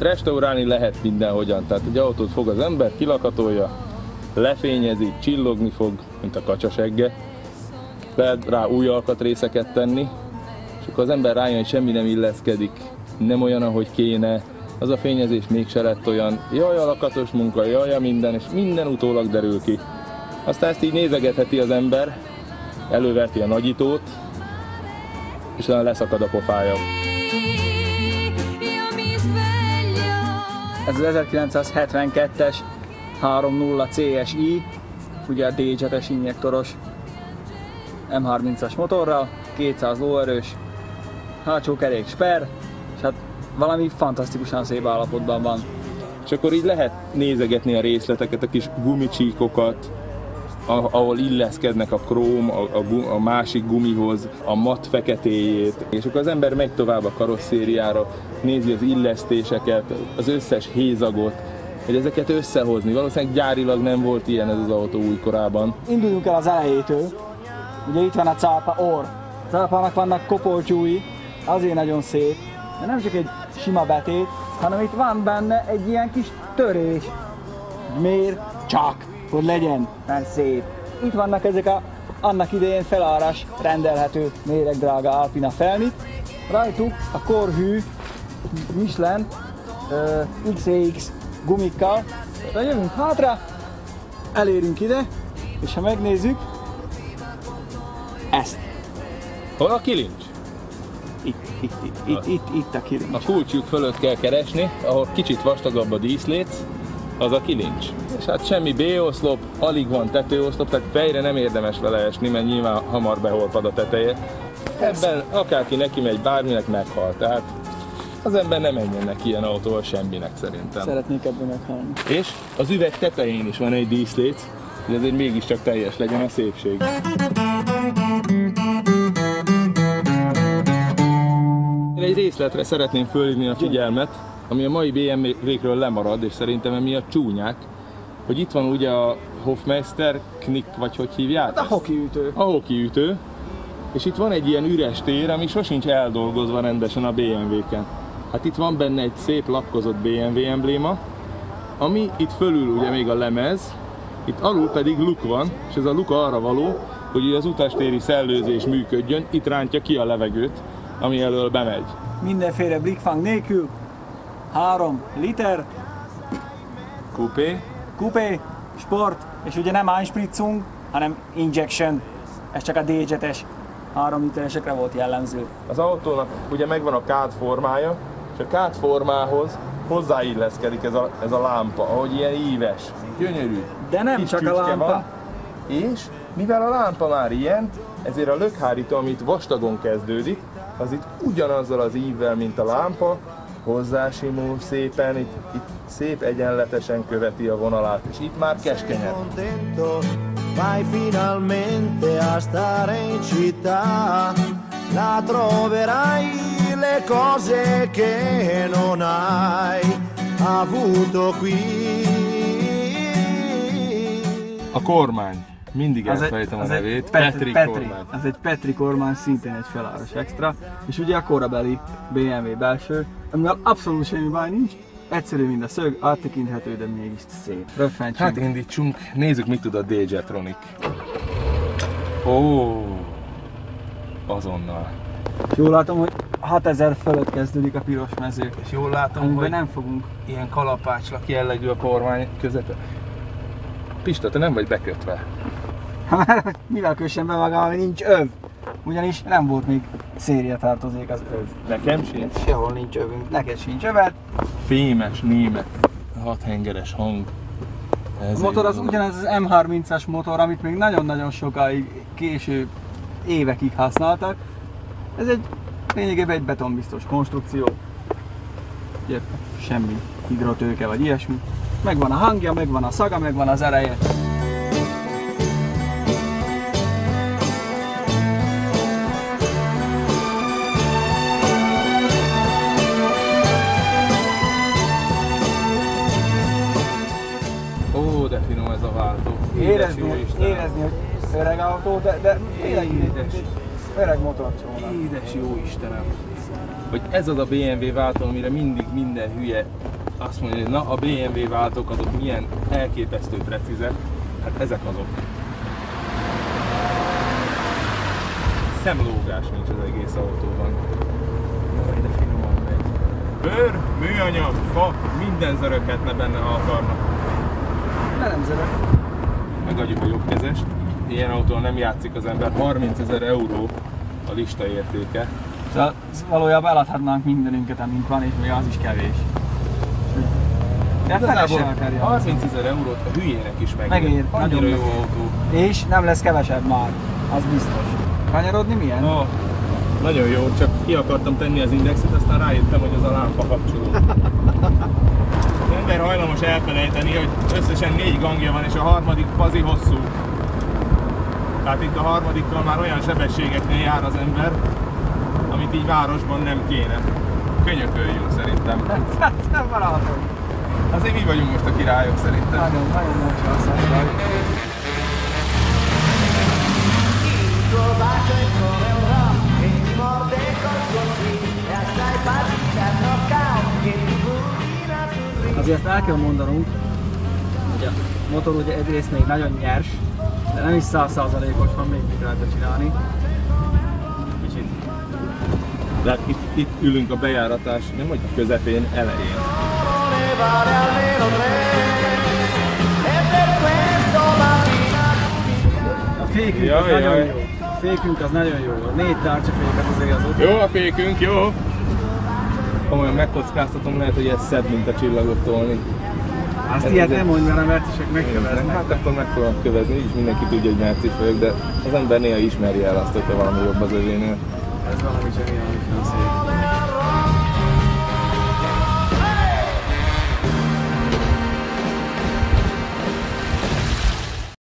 Restaurálni lehet mindenhogyan, tehát egy autót fog az ember, kilakatolja, lefényezi, csillogni fog, mint a kacsasegge. Lehet rá új alkatrészeket tenni, és akkor az ember rájön, hogy semmi nem illeszkedik, nem olyan, ahogy kéne, az a fényezés mégse lett olyan, jaj a lakatos munka, jaj a minden, és minden utólag derül ki. Aztán ezt így nézegetheti az ember, előverti a nagyítót, és olyan leszakad a pofája. Ez az 1972-es 3.0 CSI, ugye a D-jetes injektoros M30-as motorral, 200 lóerős, hátsó kerék sper, és hát valami fantasztikusan szép állapotban van. És akkor így lehet nézegetni a részleteket, a kis gumicsíkokat, ahol illeszkednek a króm a másik gumihoz, a matt feketéjét, és akkor az ember megy tovább a karosszériára, nézi az illesztéseket, az összes hézagot, hogy ezeket összehozni. Valószínűleg gyárilag nem volt ilyen ez az autó újkorában. Induljunk el az elejétől. Ugye itt van a cápa orr. A cápának vannak kopoltyúi, azért nagyon szép, de nem csak egy sima betét, hanem itt van benne egy ilyen kis törés. Miért? Csak, hogy legyen, mert szép. Itt vannak ezek a annak idején felárás rendelhető méregdrága Alpina felnit. Rajtuk a korhű Michelin XAX gumikkal. De jövünk hátra, elérünk ide, és ha megnézzük, ezt. Hol a kilincs? Itt a kilincs. A kulcsjuk fölött kell keresni, ahol kicsit vastagabb a díszléc, az a kilincs. És hát semmi B-oszlop, alig van tetőoszlop, tehát fejre nem érdemes vele esni, mert nyilván hamar beholpad a teteje. Ebben akárki neki megy, bárminek meghal, tehát az ember nem menjen neki ilyen autóval semminek szerintem. Szeretnék ebben meghalni. És az üveg tetején is van egy díszléc, hogy azért mégiscsak teljes legyen a szépség. Egy részletre szeretném fölhívni a figyelmet, ami a mai BMW-kről lemarad, és szerintem emiatt csúnyák, hogy itt van ugye a Hofmeister Knick, vagy hogy hívják? A hokiütő. A hokiütő. És itt van egy ilyen üres tér, ami sosincs eldolgozva rendesen a BMW-ken. Hát itt van benne egy szép lakkozott BMW embléma, ami itt fölül ugye még a lemez, itt alul pedig luk van, és ez a luk arra való, hogy az utastéri szellőzés működjön, itt rántja ki a levegőt, ami elől bemegy. Mindenféle blikkfang nélkül, 3 liter, coupé, sport, és ugye nem einspritzung, hanem injection, ez csak a D-jetes 3 literesekre volt jellemző. Az autónak ugye megvan a kádformája, és a kádformához hozzáilleszkedik ez a lámpa, ahogy ilyen íves, gyönyörű. De nem csak a lámpa. Van, és mivel a lámpa már ilyen, ezért a lökhárító, amit vastagon kezdődik, az itt ugyanazzal az ívvel, mint a lámpa, hozzásimul szépen, itt szép egyenletesen követi a vonalát, és itt már keskenyed. Vai finalmente a stare in città, la troverai le cose che non hai avuto qui. A kormány. Mindig elfelejtem a nevét. Petri kormány. Ez egy Petri kormány, szintén egy feláras extra. És ugye a korabeli BMW belső, amivel abszolút semmi baj nincs. Egyszerű, mint a szög, áttekinthető, de mégis szép. Röffentsünk. Hát indítsunk, nézzük, mit tud a D-Jetronic. Ó, azonnal. És jól látom, hogy 6000 fölött kezdődik a piros mező. És jól látom, hogy nem fogunk. Ilyen kalapácslak jellegű a kormány közepe. Pista, te nem vagy bekötve. Mivel kössem be magam, ami nincs öv? Ugyanis nem volt még szériatartozék az öv. Nekem sincs. Sehol nincs övünk, neked sincs öved. Fémes, német, 6 hengeres hang. A motor az ugyanez az M30-as motor, amit még nagyon-nagyon sokáig, késő évekig használtak. Ez egy lényegében egy betonbiztos konstrukció. Ugye, semmi hidrotőke vagy ilyesmi. Megvan a hangja, megvan a szaga, megvan az ereje. Ó, de finom ez a váltó. Érezni, hogy öreg autó, de tényleg Öreg motorcsónak. Édes jó Istenem! Hogy ez az a BMW váltó, amire mindig minden hülye azt mondja, hogy na a BMW váltók azok milyen elképesztő precízek. Hát ezek azok. Szemlógás nincs az egész autóban. Jaj, de finoman megy. Bőr, műanyag, fa, minden zöröghetne benne, ha akarnak. De nem zörög. Megadjuk a jobbkezest. Ilyen autón nem játszik az ember. 30 000 euró a lista értéke. Szóval valójában eladhatnánk mindenünket, amink van, és még az is kevés. De felesel akarja. 30 000 eurót a hülyének is Megér, annyira nagyon jó megér. autó. És nem lesz kevesebb már, az biztos. Kanyarodni milyen? Oh, nagyon jó, csak ki akartam tenni az indexet, aztán rájöttem, hogy az a lámpa kapcsoló. Az ember hajlamos elfelejteni, hogy összesen 4 gangja van, és a harmadik pazi hosszú. Tehát itt a harmadikkal már olyan sebességeknél jár az ember, amit így városban nem kéne. Könyököljünk szerintem. Nem barátom. Azért mi vagyunk most a királyok szerintem. Nagyon mocsra a szemben. Azért ezt el kell mondanunk, hogy a motor ugye egyrészt még nagyon nyers, de nem is 100%-os, van még mit rajta csinálni. Kicsit. De itt ülünk a bejáratás, nem vagy közepén, elején. A fékünk az nagyon jó. A fékünk az nagyon jó. A 4 tárcsaféket azért az ott. Jó a fékünk, jó! Komolyan megkockáztatom, lehet, hogy ez szebb, mint a csillagot tolni. Azt ilyet nem mondj, mert a mercisek megköveznek. Hát akkor meg fogom kövezni, és mindenki tudja, hogy mercis vagyok, de az ember néha ismeri el azt, hogyha valami jobb az övénél. Ez valami zseniálisan szép.